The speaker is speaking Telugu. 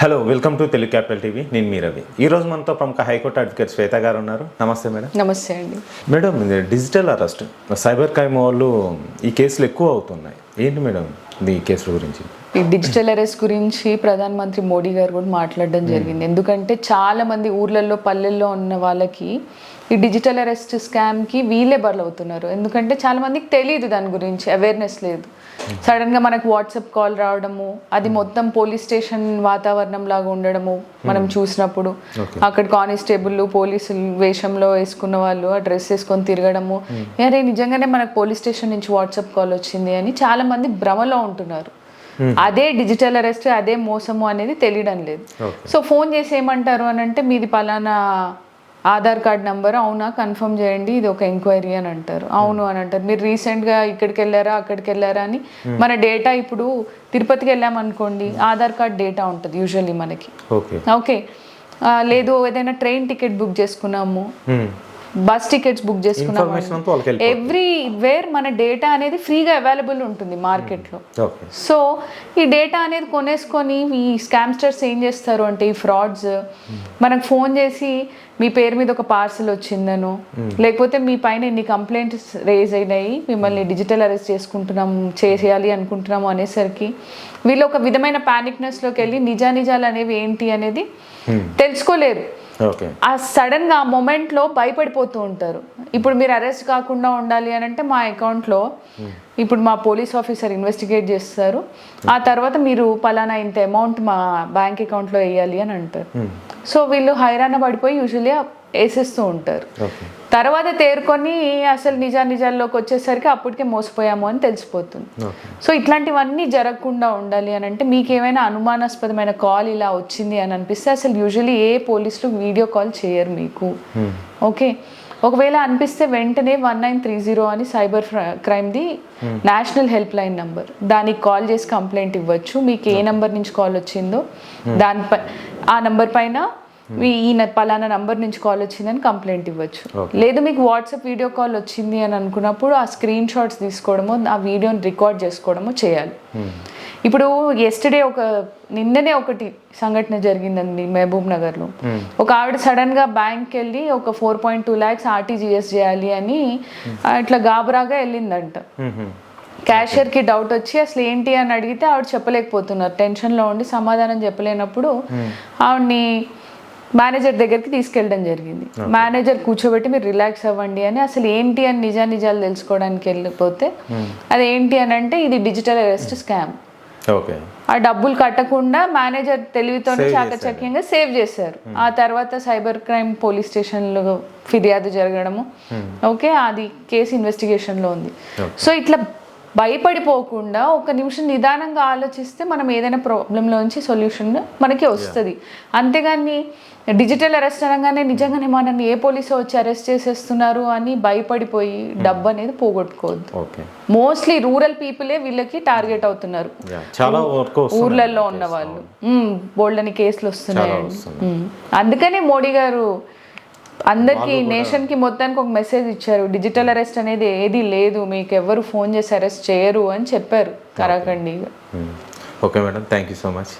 Hello, welcome to Telugu capital TV. నేను మీ రవి. ఈరోజు మనతో ప్రముఖ హైకోర్టు అడ్వకేట్ శ్వేత గారు ఉన్నారు. నమస్తే మేడం. నమస్తే అండి. మేడం, ఇది డిజిటల్ అరెస్ట్, సైబర్ క్రైమ్ వాళ్ళు ఈ కేసులు ఎక్కువ అవుతున్నాయి. ఏంటి మేడం ఈ కేసుల గురించి? ఈ డిజిటల్ అరెస్ట్ గురించి ప్రధానమంత్రి మోడీ గారు కూడా మాట్లాడడం జరిగింది. ఎందుకంటే చాలా మంది ఊర్లలో పల్లెల్లో ఉన్న వాళ్ళకి ఈ డిజిటల్ అరెస్ట్ స్కామ్కి వీళ్ళే బలవుతున్నారు. ఎందుకంటే చాలా మందికి తెలియదు, దాని గురించి అవేర్నెస్ లేదు. సడన్గా మనకు వాట్సాప్ కాల్ రావడము, అది మొత్తం పోలీస్ స్టేషన్ వాతావరణం లాగా ఉండడము మనం చూసినప్పుడు, అక్కడ కానిస్టేబుల్ పోలీసులు వేషంలో వేసుకున్న వాళ్ళు ఆ డ్రెస్ వేసుకొని తిరగడము, అరే నిజంగానే మనకు పోలీస్ స్టేషన్ నుంచి వాట్సాప్ కాల్ వచ్చింది అని చాలా మంది భ్రమలో ఉంటున్నారు. అదే డిజిటల్ అరెస్ట్, అదే మోసము అనేది తెలియడం లేదు. సో ఫోన్ చేసి ఏమంటారు అని అంటే, మీది పలానా ఆధార్ కార్డ్ నెంబర్, అవునా కన్ఫర్మ్ చేయండి, ఇది ఒక ఎంక్వైరీ అని అంటారు. అవును అని అంటారు. మీరు రీసెంట్గా ఇక్కడికి వెళ్ళారా అక్కడికి వెళ్ళారా అని మన డేటా, ఇప్పుడు తిరుపతికి వెళ్ళామనుకోండి, ఆధార్ కార్డ్ డేటా ఉంటుంది యూజువల్లీ మనకి. ఓకే, లేదు ఏదైనా ట్రైన్ టికెట్ బుక్ చేసుకున్నాము, బస్ టికెట్స్ బుక్ చేసుకున్నాము, ఎవ్రీవేర్ మన డేటా అనేది ఫ్రీగా అవైలబుల్ ఉంటుంది మార్కెట్లో. సో ఈ డేటా అనేది కొనేసుకొని ఈ స్కామ్స్టర్స్ ఏం చేస్తారు అంటే, ఈ ఫ్రాడ్స్ మనకు ఫోన్ చేసి మీ పేరు మీద ఒక పార్సల్ వచ్చిందను, లేకపోతే మీ పైన ఇన్ని కంప్లైంట్స్ రేజ్ అయినాయి, మిమ్మల్ని డిజిటల్ అరెస్ట్ చేయాలి అనుకుంటున్నాము అనేసరికి వీళ్ళు ఒక విధమైన ప్యానిక్నెస్లోకి వెళ్ళి నిజానిజాలు అనేవి ఏంటి అనేది తెలుసుకోలేరు. ఆ సడన్గా ఆ మూమెంట్లో భయపడిపోతూ ఉంటారు. ఇప్పుడు మీరు అరెస్ట్ కాకుండా ఉండాలి అని అంటే, మా అకౌంట్లో ఇప్పుడు మా పోలీస్ ఆఫీసర్ ఇన్వెస్టిగేట్ చేస్తారు, ఆ తర్వాత మీరు పలానా ఇంత అమౌంట్ మా బ్యాంక్ అకౌంట్లో వేయాలి అని అంటారు. సో వీళ్ళు హైరాణ పడిపోయి యూజువల్లీ వేసేస్తూ ఉంటారు. తర్వాత తేరుకొని అసలు నిజాల్లోకి వచ్చేసరికి అప్పటికే మోసపోయాము అని తెలిసిపోతుంది. సో ఇట్లాంటివన్నీ జరగకుండా ఉండాలి అని అంటే, మీకు ఏమైనా అనుమానాస్పదమైన కాల్ ఇలా వచ్చింది అని అనిపిస్తే అసలు యూజువల్లీ ఏ పోలీసులు వీడియో కాల్ చేయరు మీకు. ఓకే, ఒకవేళ అనిపిస్తే వెంటనే 1930 అని సైబర్ క్రైమ్ది నేషనల్ హెల్ప్ లైన్ నంబర్, దానికి కాల్ చేసి కంప్లైంట్ ఇవ్వచ్చు. మీకు ఏ నెంబర్ నుంచి కాల్ వచ్చిందో దానిపై ఆ నెంబర్ పైన ఈ పలానా నంబర్ నుంచి కాల్ వచ్చిందని కంప్లైంట్ ఇవ్వచ్చు. లేదు మీకు వాట్సాప్ వీడియో కాల్ వచ్చింది అని అనుకున్నప్పుడు ఆ స్క్రీన్ షాట్స్ తీసుకోవడము, ఆ వీడియోని రికార్డ్ చేసుకోవడము చేయాలి. ఇప్పుడు నిన్ననే ఒకటి సంఘటన జరిగిందండి మహబూబ్ నగర్లో. ఒక ఆవిడ సడన్గా బ్యాంక్కి వెళ్ళి ఒక 4.2 lakhs ఆర్టీజీఎస్ చేయాలి అని ఇట్లా గాబరాగా వెళ్ళిందంట. క్యాషియర్కి డౌట్ వచ్చి అసలు ఏంటి అని అడిగితే ఆవిడ చెప్పలేకపోతున్నారు, టెన్షన్లో ఉండి సమాధానం చెప్పలేనప్పుడు ఆవిడ్ని మేనేజర్ దగ్గరికి తీసుకెళ్ళడం జరిగింది. మేనేజర్ కూర్చోబెట్టి మీరు రిలాక్స్ అవ్వండి అని, అసలు ఏంటి అని నిజాలు తెలుసుకోవడానికి వెళ్ళిపోతే అదేంటి అని అంటే, ఇది డిజిటల్ అరెస్ట్ స్కామ్. ఆ డబ్బులు కట్టకుండా మేనేజర్ తెలివితో చాకచక్యంగా సేవ్ చేశారు. ఆ తర్వాత సైబర్ క్రైమ్ పోలీస్ స్టేషన్లో ఫిర్యాదు జరగడము, ఓకే, అది కేసు ఇన్వెస్టిగేషన్లో ఉంది. సో ఇట్లా భయపడిపోకుండా ఒక నిమిషం నిదానంగా ఆలోచిస్తే మనం ఏదైనా ప్రాబ్లంలోంచి సొల్యూషన్ మనకి వస్తుంది. అంతేగాని డిజిటల్ అరెస్ట్ అనగానే నిజంగానే మనల్ని ఏ పోలీసు వచ్చి అరెస్ట్ చేసేస్తున్నారు అని భయపడిపోయి డబ్బు అనేది పోగొట్టుకోవద్దు. మోస్ట్లీ రూరల్ పీపులే వీళ్ళకి టార్గెట్ అవుతున్నారు, ఊర్లలో ఉన్న వాళ్ళు. బోల్డని కేసులు వస్తున్నాయండి. అందుకనే మోడీ గారు అందరికి, నేషన్కి మొత్తానికి ఒక మెసేజ్ ఇచ్చారు, డిజిటల్ అరెస్ట్ అనేది ఏది లేదు, మీకు ఎవరు ఫోన్ చేసి అరెస్ట్ చేయరు అని చెప్పారు కరాఖండిగా. Okay madam, thank you so much.